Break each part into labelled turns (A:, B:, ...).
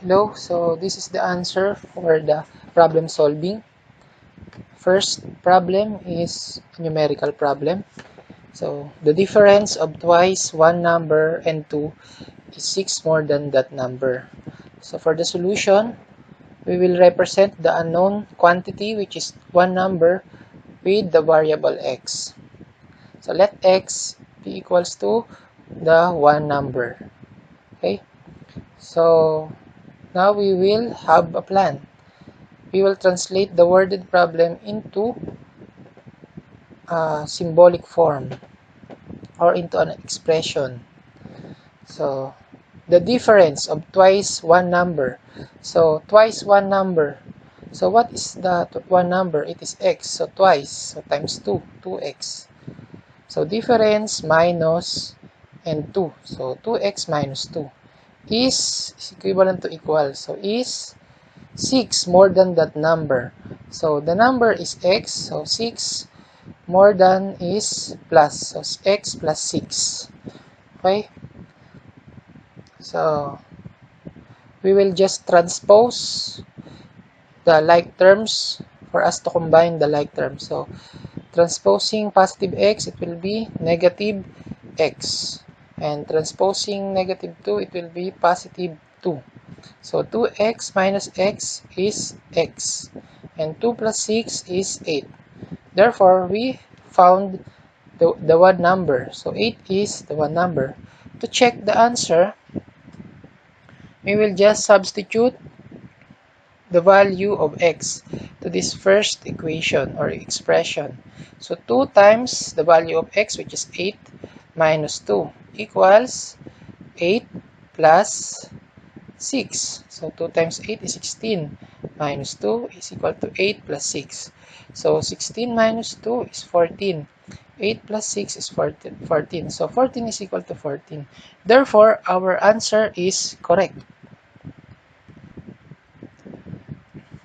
A: Hello, so this is the answer for the problem solving. First problem is a numerical problem. So the difference of twice one number and 2 is 6 more than that number. So for the solution, we will represent the unknown quantity, which is one number, with the variable x. So let x be equals to the one number. Okay, so now we will have a plan. We will translate the worded problem into a symbolic form or into an expression. So the difference of twice one number. So twice one number. So what is the one number? It is x. So twice. So times 2. 2x. So difference minus and 2. So 2x minus 2 is equivalent to equal. So is 6 more than that number. So the number is x. So 6 more than is plus. So x plus 6. Okay? So we will just transpose the like terms for us to combine the like terms. So transposing positive x, it will be negative x. And transposing negative 2, it will be positive 2. So 2x minus x is x. And 2 plus 6 is 8. Therefore, we found the one number. So 8 is the one number. To check the answer, we will just substitute the value of x to this first equation or expression. So 2 times the value of x, which is 8, minus 2 equals 8 plus 6. So 2 times 8 is 16. Minus 2 is equal to 8 plus 6. So 16 minus 2 is 14. 8 plus 6 is 14. So 14 is equal to 14. Therefore, our answer is correct.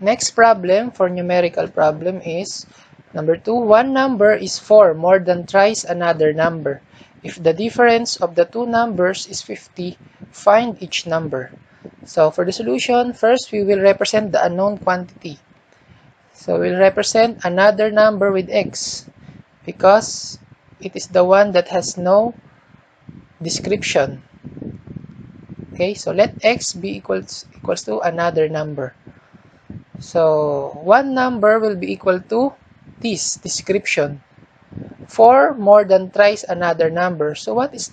A: Next problem for numerical problem is number 2. One number is 4 more than thrice another number. If the difference of the two numbers is 50, find each number. So for the solution, first we will represent the unknown quantity. So we'll represent another number with x because it is the one that has no description. Okay, so let x be equals to another number. So one number will be equal to this description. 4 more than thrice another number. So what is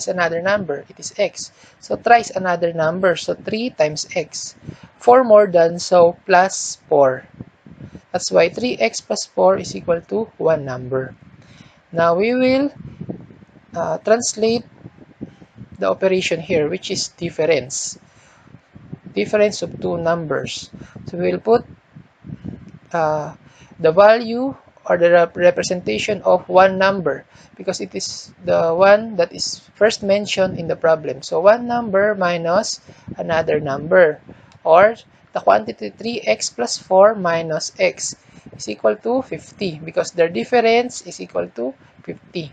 A: another number? It is x. So thrice another number. So 3 times x. 4 more than, so plus 4. That's why 3x plus 4 is equal to one number. Now we will translate the operation here, which is difference. Difference of two numbers. So we will put the value or the representation of one number because it is the one that is first mentioned in the problem. So one number minus another number, or the quantity 3x plus 4 minus x is equal to 50 because their difference is equal to 50.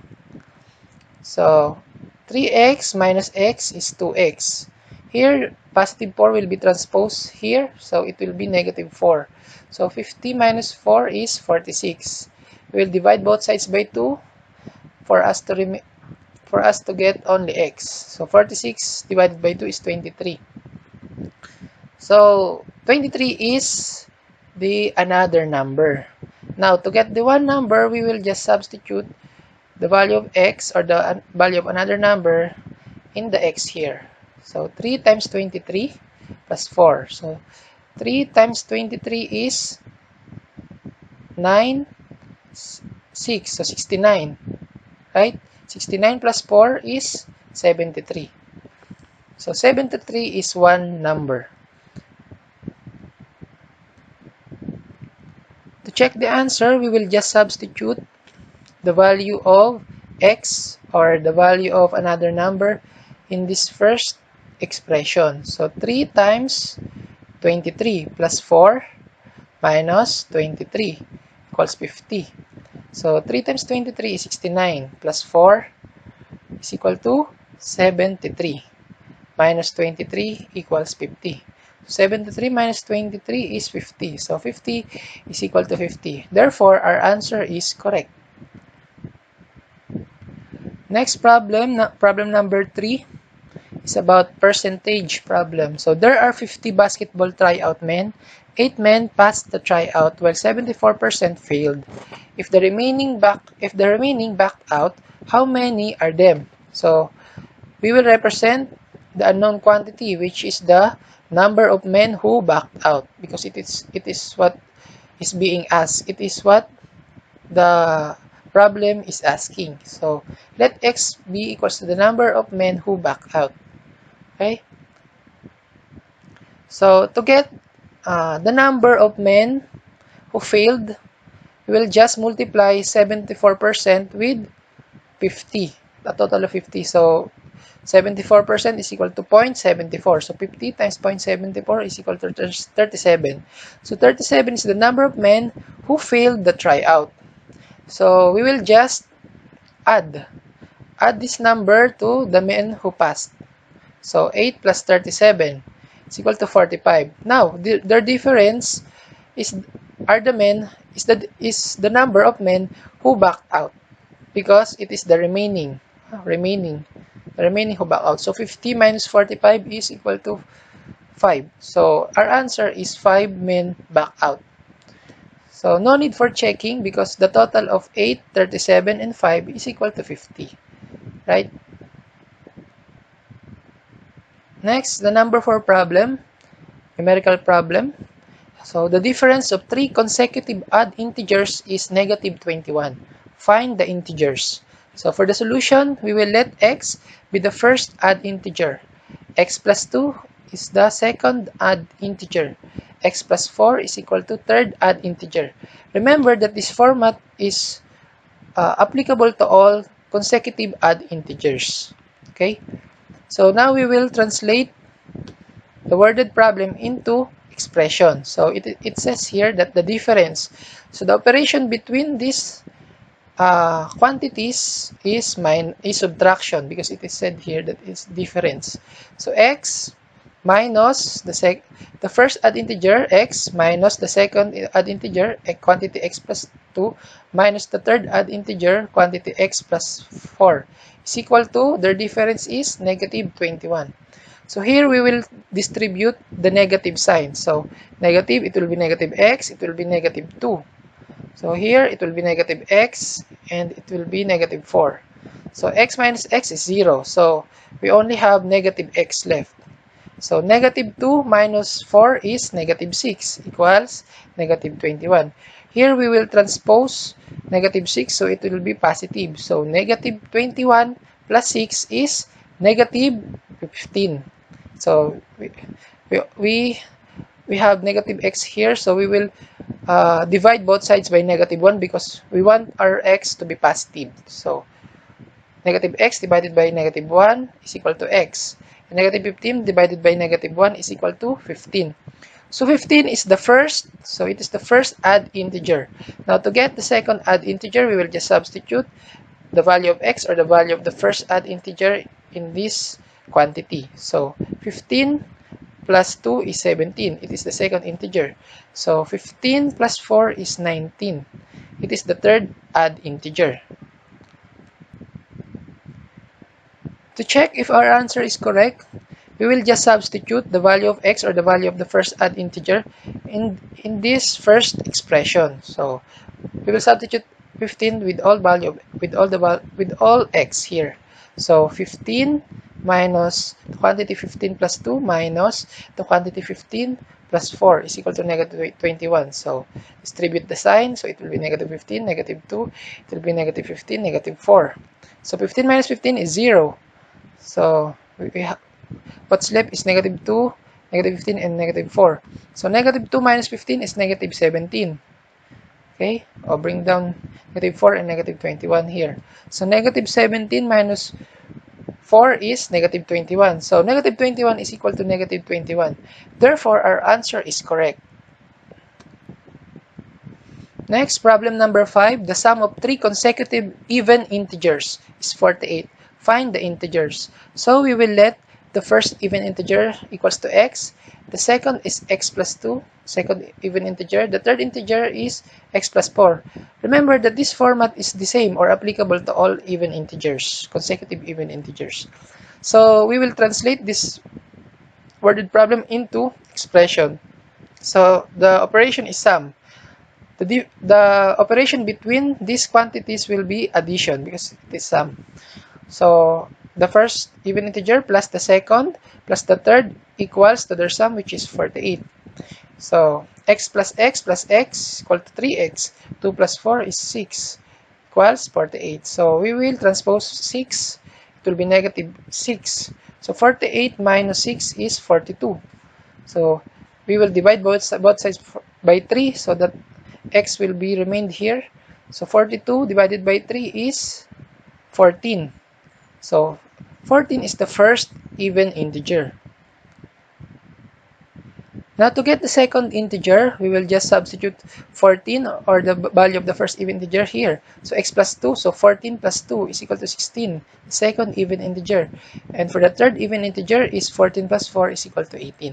A: So 3x minus x is 2x. Here, positive 4 will be transposed here, so it will be negative 4. So 50 minus 4 is 46. We will divide both sides by 2 for us to get only x. So 46 divided by 2 is 23. So 23 is the another number. Now to get the one number, we will just substitute the value of x or the value of another number in the x here. So 3 times 23 plus 4. So 3 times 23 is 9, 6. So 69. Right? 69 plus 4 is 73. So 73 is one number. To check the answer, we will just substitute the value of x or the value of another number in this first expression. So 3 times 23 plus 4 minus 23 equals 50. So 3 times 23 is 69 plus 4 is equal to 73 minus 23 equals 50. 73 minus 23 is 50. So 50 is equal to 50. Therefore, our answer is correct. Next problem, problem number 3, is about percentage problem. So there are 50 basketball tryout men. 8 men passed the tryout while 74% failed. If the remaining backed out, how many are them? So we will represent the unknown quantity, which is the number of men who backed out, because it is what is being asked. It is what the problem is asking. So let x be equals to the number of men who backed out. Okay? So to get the number of men who failed, we will just multiply 74% with 50, a total of 50. So 74% is equal to 0.74. So 50 times 0.74 is equal to 37. So 37 is the number of men who failed the tryout. So we will just add this number to the men who passed. So 8 plus 37 is equal to 45. Now their difference is the number of men who backed out, because it is the remaining who back out. So 50 minus 45 is equal to 5. So our answer is 5 men back out. So no need for checking, because the total of 8, 37, and 5 is equal to 50. Right? Next, the number 4 problem, numerical problem. So the difference of 3 consecutive odd integers is negative 21. Find the integers. So for the solution, we will let x be the first odd integer. X plus 2 is the second odd integer. X plus 4 is equal to third odd integer. Remember that this format is applicable to all consecutive odd integers. Okay? So now we will translate the worded problem into expression. So it says here that the difference, so the operation between these quantities is subtraction, because it is said here that it's difference. So x minus the first odd integer x minus the second odd integer quantity x plus 2 minus the third odd integer quantity x plus 4 is equal to, their difference is negative 21. So here we will distribute the negative sign. So negative, it will be negative x, it will be negative 2. So here it will be negative x and it will be negative 4. So x minus x is 0. So we only have negative x left. So negative 2 minus 4 is negative 6 equals negative 21. Here we will transpose negative 6, so it will be positive. So negative 21 plus 6 is negative 15. So we have negative x here, so we will divide both sides by negative 1, because we want our x to be positive. So negative x divided by negative 1 is equal to x. And negative 15 divided by negative 1 is equal to 15. So 15 is the first, so it is the first odd integer. Now to get the second odd integer, we will just substitute the value of x, or the value of the first odd integer, in this quantity. So 15 plus 2 is 17. It is the second integer. So 15 plus 4 is 19. It is the third odd integer. To check if our answer is correct, we will just substitute the value of x, or the value of the first odd integer, in this first expression. So we will substitute 15 with all x here. So 15 minus the quantity 15 plus 2 minus the quantity 15 plus 4 is equal to negative 21. So distribute the sign, so it will be negative 15, negative 2, it will be negative 15, negative 4. So 15 minus 15 is 0. So what's left is negative 2, negative 15, and negative 4. So negative 2 minus 15 is negative 17. Okay, I'll bring down negative 4 and negative 21 here. So negative 17 minus 4 is negative 21. So negative 21 is equal to negative 21. Therefore, our answer is correct. Next, problem number 5. The sum of 3 consecutive even integers is 48. Find the integers. So we will let the first even integer equals to x. The second is x plus 2, second even integer. The third integer is x plus 4. Remember that this format is the same or applicable to all even integers, consecutive even integers. So we will translate this worded problem into expression. So the operation is sum. The operation between these quantities will be addition because it is sum. So the first even integer plus the second plus the third equals to their sum, which is 48. So x plus x equal to 3x. 2 plus 4 is 6 equals 48. So we will transpose 6. It will be negative 6. So 48 minus 6 is 42. So we will divide both sides by 3 so that x will be remained here. So 42 divided by 3 is 14. So 14 is the first even integer. Now to get the second integer, we will just substitute 14 or the value of the first even integer here. So x plus 2, so 14 plus 2 is equal to 16, the second even integer. And for the third even integer is 14 plus 4 is equal to 18.